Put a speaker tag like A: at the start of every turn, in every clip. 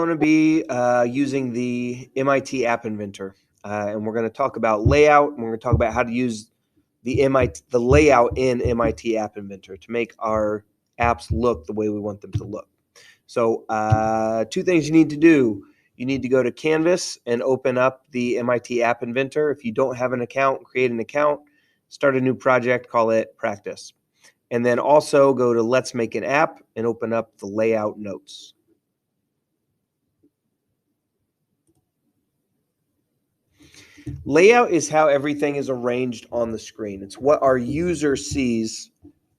A: going to be using the MIT App Inventor, and we're going to talk about layout, and we're going to talk about how to use the layout in MIT App Inventor to make our apps look the way we want them to look. So two things you need to do. You need to go to Canvas and open up the MIT App Inventor. If you don't have an account, create an account, start a new project, call it Practice. And then also go to Let's Make an App and open up the layout notes. Layout is how everything is arranged on the screen. It's what our user sees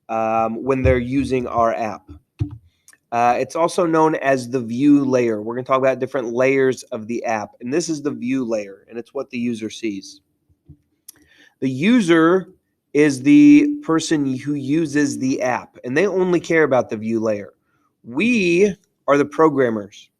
A: when they're using our app. It's also known as the view layer. We're going to talk about different layers of the app, and this is the view layer, and it's what the user sees. The user is the person who uses the app, and they only care about the view layer. We are the programmers.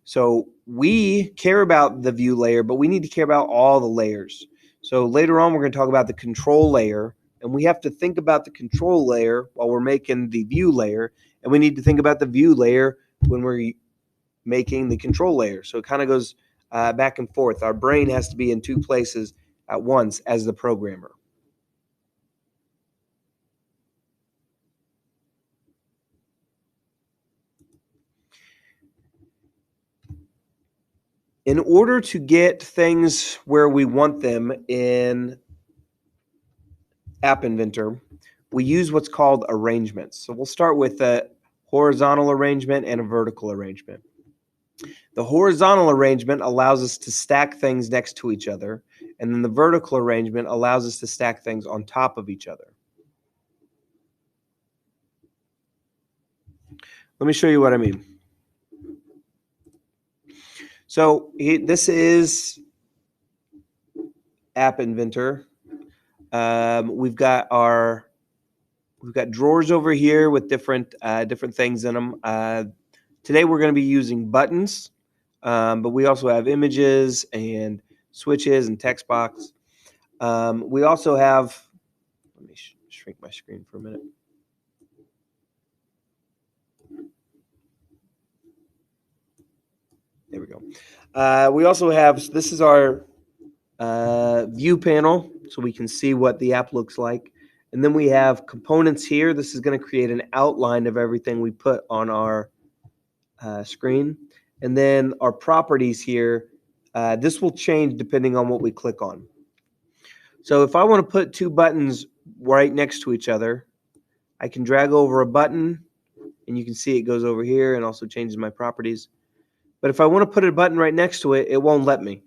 A: So we care about the view layer, but we need to care about all the layers. So later on, we're going to talk about the control layer, and we have to think about the control layer while we're making the view layer, and we need to think about the view layer when we're making the control layer. So it kind of goes back and forth. Our brain has to be in two places at once as the programmer. In order to get things where we want them in App Inventor, we use what's called arrangements. So we'll start with a horizontal arrangement and a vertical arrangement. The horizontal arrangement allows us to stack things next to each other, and then the vertical arrangement allows us to stack things on top of each other. Let me show you what I mean. So this is App Inventor. We've got drawers over here with different things in them. Today we're going to be using buttons, but we also have images and switches and text box. We also have. Let me shrink my screen for a minute. There we go. We also have, this is our view panel, so we can see what the app looks like. And then we have components here. This is going to create an outline of everything we put on our screen. And then our properties here, this will change depending on what we click on. So if I want to put two buttons right next to each other, I can drag over a button, and you can see it goes over here and also changes my properties. But if I want to put a button right next to it, it won't let me.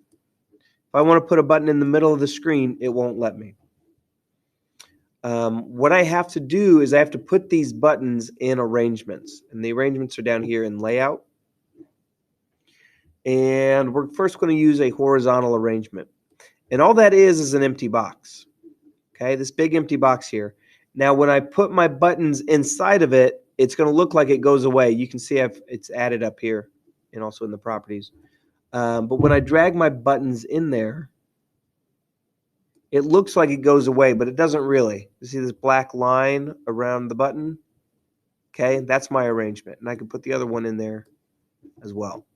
A: If I want to put a button in the middle of the screen, it won't let me. What I have to do is I have to put these buttons in arrangements, and the arrangements are down here in layout. And we're first going to use a horizontal arrangement. And all that is an empty box. Okay, this big empty box here. Now, when I put my buttons inside of it, it's going to look like it goes away. You can see it's added up here and also in the properties. But when I drag my buttons in there, it looks like it goes away, but it doesn't really. You see this black line around the button? Okay, that's my arrangement. And I can put the other one in there as well.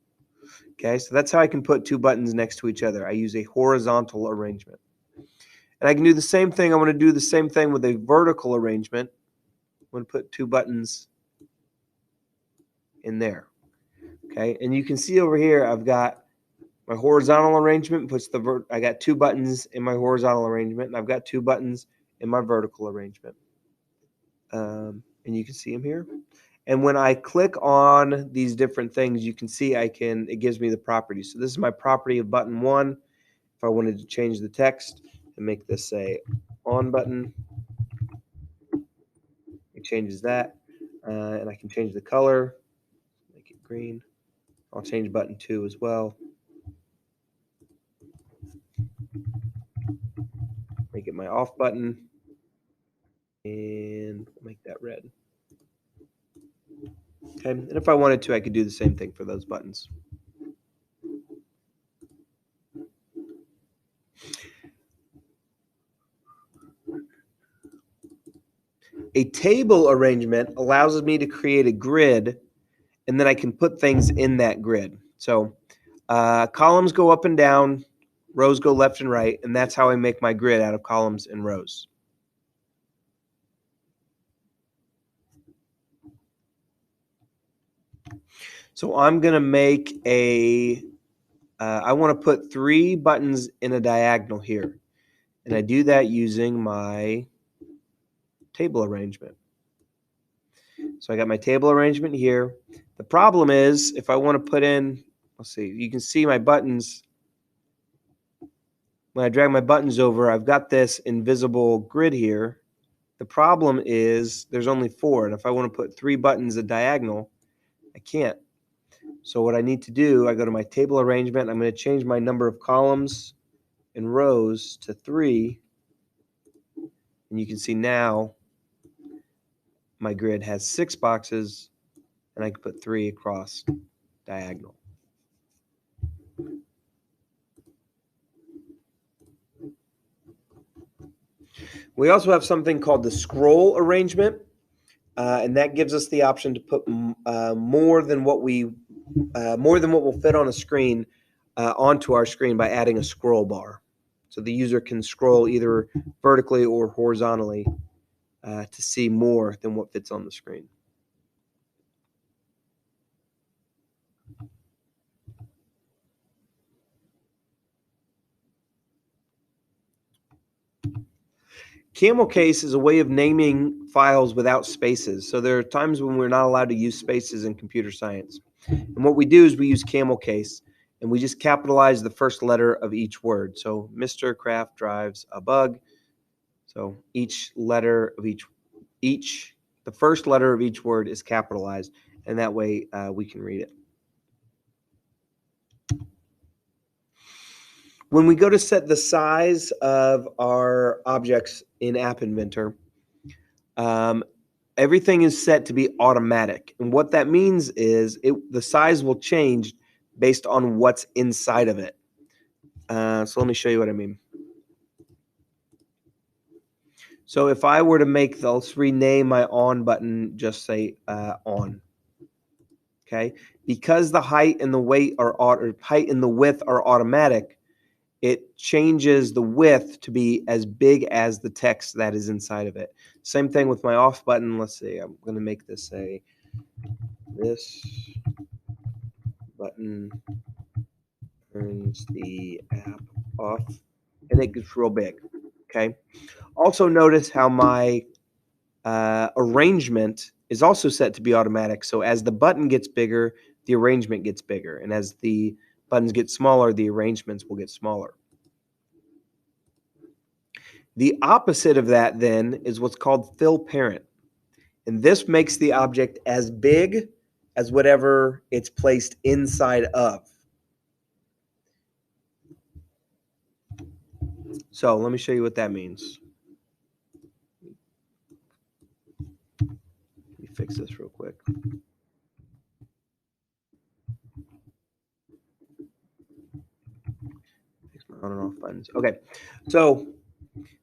A: Okay, so that's how I can put two buttons next to each other. I use a horizontal arrangement. And I can do the same thing. I want to do the same thing with a vertical arrangement. I'm going to put two buttons in there. Okay, and you can see over here I've got my horizontal arrangement puts I got two buttons in my horizontal arrangement, and I've got two buttons in my vertical arrangement. And you can see them here. And when I click on these different things, you can see it gives me the properties. So this is my property of button 1. If I wanted to change the text and make this say on button, it changes that. And I can change the color, make it green. I'll change button 2 as well. Make it my off button. And make that red. Okay, and if I wanted to, I could do the same thing for those buttons. A table arrangement allows me to create a grid, and then I can put things in that grid. So columns go up and down, rows go left and right, and that's how I make my grid out of columns and rows. So I'm going to make I want to put 3 buttons in a diagonal here. And I do that using my table arrangement. So I got my table arrangement here. The problem is if I want to put in, let's see, you can see my buttons. When I drag my buttons over, I've got this invisible grid here. The problem is there's only 4. And if I want to put 3 buttons a diagonal, I can't. So what I need to do, I go to my table arrangement. I'm going to change my number of columns and rows to 3. And you can see now my grid has 6 boxes, and I can put 3 across diagonal. We also have something called the scroll arrangement, and that gives us the option to put more than what will fit on a screen onto our screen by adding a scroll bar. So the user can scroll either vertically or horizontally to see more than what fits on the screen. Camel Case is a way of naming files without spaces. So there are times when we're not allowed to use spaces in computer science. And what we do is we use Camel Case, and we just capitalize the first letter of each word. So Mr. Kraft drives a bug. So each letter of the first letter of each word is capitalized, and that way we can read it. When we go to set the size of our objects in App Inventor, everything is set to be automatic. And what that means is the size will change based on what's inside of it. So let me show you what I mean. So if I were to let's rename my on button, just say on. Okay, because the height and the width are automatic, it changes the width to be as big as the text that is inside of it. Same thing with my off button. Let's see, I'm going to make this say this button turns the app off, and it gets real big. Okay. Also notice how my arrangement is also set to be automatic. So as the button gets bigger, the arrangement gets bigger. And as the buttons get smaller, the arrangements will get smaller. The opposite of that then is what's called fill parent. And this makes the object as big as whatever it's placed inside of. So let me show you what that means. Let me fix this real quick. Fix my on and off buttons. Okay, so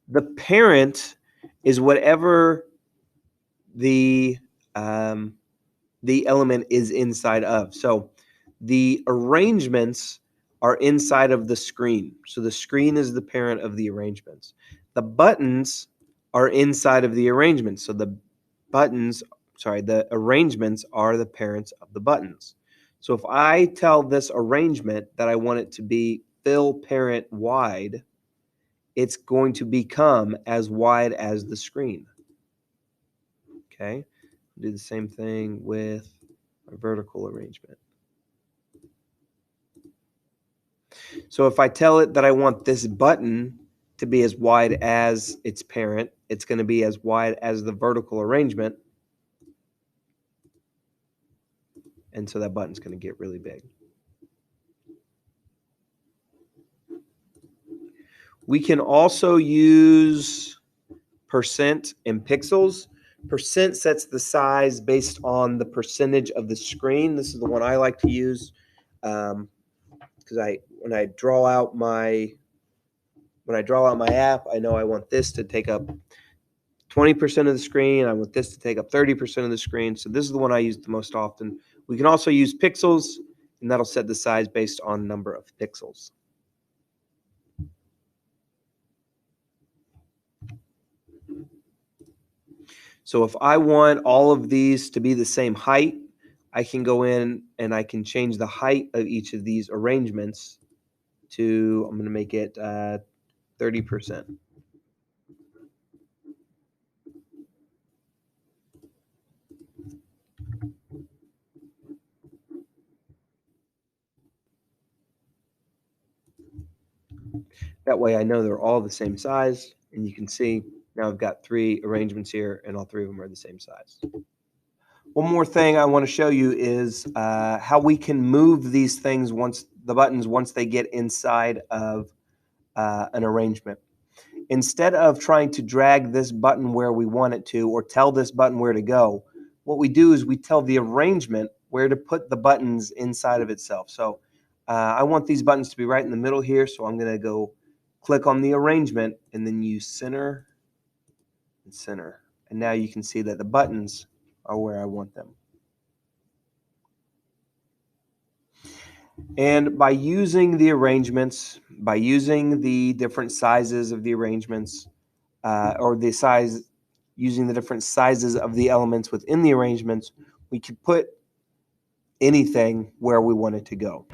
A: the parent is whatever the element is inside of. So the arrangements are inside of the screen. So the screen is the parent of the arrangements. The buttons are inside of the arrangements. So the arrangements are the parents of the buttons. So if I tell this arrangement that I want it to be fill parent wide, it's going to become as wide as the screen. Okay, do the same thing with a vertical arrangement. So if I tell it that I want this button to be as wide as its parent, it's going to be as wide as the vertical arrangement. And so that button's going to get really big. We can also use percent and pixels. Percent sets the size based on the percentage of the screen. This is the one I like to use because when I draw out my app, I know I want this to take up 20% of the screen. I want this to take up 30% of the screen. So this is the one I use the most often. We can also use pixels, and that'll set the size based on number of pixels. So if I want all of these to be the same height, I can go in and I can change the height of each of these arrangements to, I'm going to make it 30%. That way I know they're all the same size, and you can see now I've got 3 arrangements here, and all 3 of them are the same size. One more thing I want to show you is how we can move these things once they get inside of an arrangement. Instead of trying to drag this button where we want it to or tell this button where to go, what we do is we tell the arrangement where to put the buttons inside of itself. So I want these buttons to be right in the middle here, so I'm going to go click on the arrangement and then use center and center. And now you can see that the buttons are where I want them. And by using the arrangements, by using the different sizes of the arrangements, using the different sizes of the elements within the arrangements, we can put anything where we want it to go.